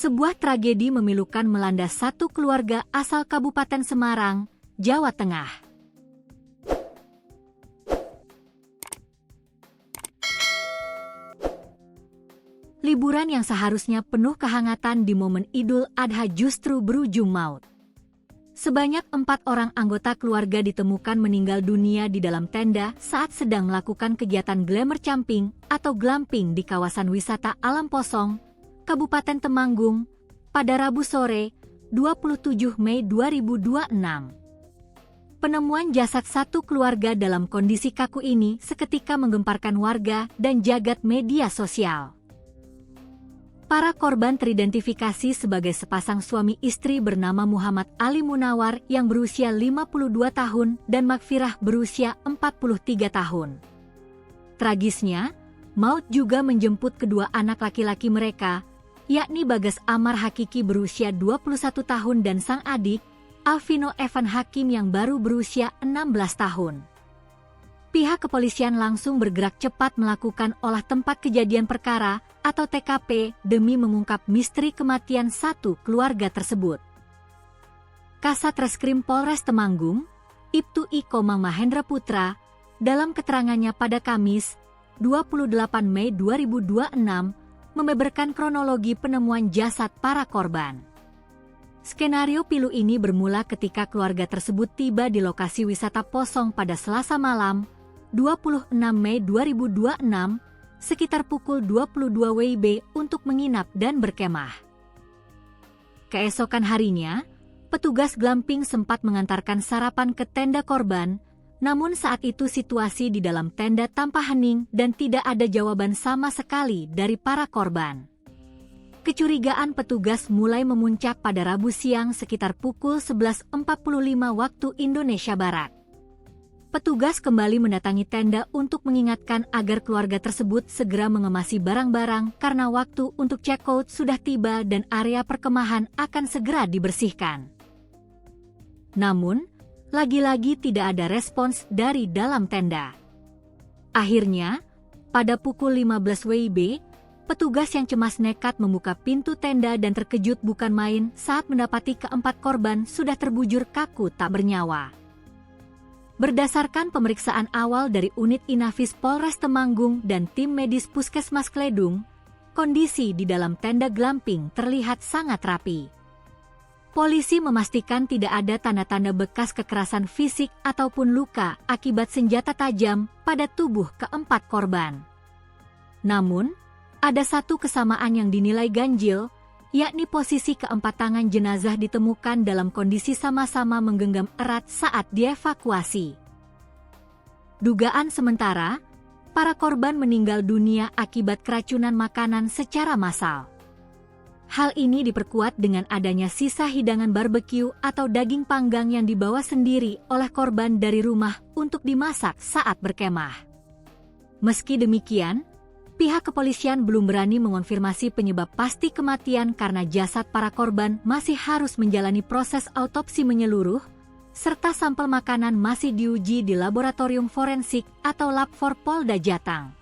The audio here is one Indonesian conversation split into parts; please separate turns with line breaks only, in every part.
Sebuah tragedi memilukan melanda satu keluarga asal Kabupaten Semarang, Jawa Tengah. Liburan yang seharusnya penuh kehangatan di momen Idul Adha justru berujung maut. Sebanyak 4 orang anggota keluarga ditemukan meninggal dunia di dalam tenda saat sedang melakukan kegiatan glamour camping atau glamping di kawasan wisata Alam Posong, Kabupaten Temanggung, pada Rabu sore, 27 Mei 2026. Penemuan jasad satu keluarga dalam kondisi kaku ini seketika menggemparkan warga dan jagat media sosial. Para korban teridentifikasi sebagai sepasang suami istri bernama Muhammad Ali Munawar yang berusia 52 tahun dan Makfirah berusia 43 tahun. Tragisnya, maut juga menjemput kedua anak laki-laki mereka, yakni Bagas Amar Hakiki berusia 21 tahun dan sang adik, Alvino Evan Hakim yang baru berusia 16 tahun. Pihak kepolisian langsung bergerak cepat melakukan olah tempat kejadian perkara atau TKP demi mengungkap misteri kematian satu keluarga tersebut. Kasat Reskrim Polres Temanggung, Ibtu I. Mahendra Putra, dalam keterangannya pada Kamis, 28 Mei 2026, membeberkan kronologi penemuan jasad para korban. Skenario pilu ini bermula ketika keluarga tersebut tiba di lokasi wisata Posong pada Selasa malam, 26 Mei 2026, sekitar pukul 22 WIB untuk menginap dan berkemah. Keesokan harinya, petugas glamping sempat mengantarkan sarapan ke tenda korban, namun saat itu situasi di dalam tenda tampak hening dan tidak ada jawaban sama sekali dari para korban. Kecurigaan petugas mulai memuncak pada Rabu siang sekitar pukul 11.45 waktu Indonesia Barat. Petugas kembali mendatangi tenda untuk mengingatkan agar keluarga tersebut segera mengemasi barang-barang karena waktu untuk check-out sudah tiba dan area perkemahan akan segera dibersihkan. Namun, lagi-lagi tidak ada respons dari dalam tenda. Akhirnya, pada pukul 15 WIB, petugas yang cemas nekat membuka pintu tenda dan terkejut bukan main saat mendapati keempat korban sudah terbujur kaku tak bernyawa. Berdasarkan pemeriksaan awal dari unit Inafis Polres Temanggung dan tim medis Puskesmas Kledung, kondisi di dalam tenda glamping terlihat sangat rapi. Polisi memastikan tidak ada tanda-tanda bekas kekerasan fisik ataupun luka akibat senjata tajam pada tubuh keempat korban. Namun, ada satu kesamaan yang dinilai ganjil, yakni posisi keempat tangan jenazah ditemukan dalam kondisi sama-sama menggenggam erat saat dievakuasi. Dugaan sementara, para korban meninggal dunia akibat keracunan makanan secara massal. Hal ini diperkuat dengan adanya sisa hidangan barbeque atau daging panggang yang dibawa sendiri oleh korban dari rumah untuk dimasak saat berkemah. Meski demikian, pihak kepolisian belum berani mengonfirmasi penyebab pasti kematian karena jasad para korban masih harus menjalani proses autopsi menyeluruh, serta sampel makanan masih diuji di laboratorium forensik atau Lab4 Polda Jateng.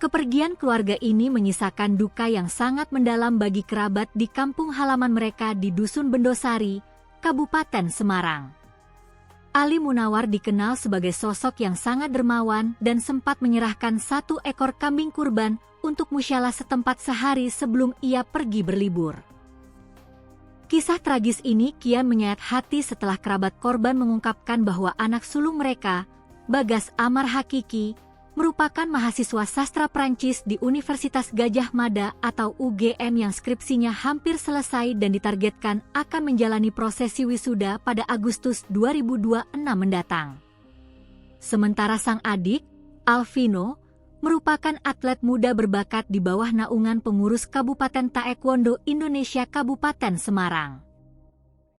Kepergian keluarga ini menyisakan duka yang sangat mendalam bagi kerabat di kampung halaman mereka di Dusun Bendosari, Kabupaten Semarang. Ali Munawar dikenal sebagai sosok yang sangat dermawan dan sempat menyerahkan 1 ekor kambing kurban untuk musyalah setempat sehari sebelum ia pergi berlibur. Kisah tragis ini kian menyayat hati setelah kerabat korban mengungkapkan bahwa anak sulung mereka, Bagas Amar Hakiki, merupakan mahasiswa sastra Prancis di Universitas Gadjah Mada atau UGM yang skripsinya hampir selesai dan ditargetkan akan menjalani prosesi wisuda pada Agustus 2026 mendatang. Sementara sang adik, Alvino, merupakan atlet muda berbakat di bawah naungan pengurus Kabupaten Taekwondo Indonesia Kabupaten Semarang.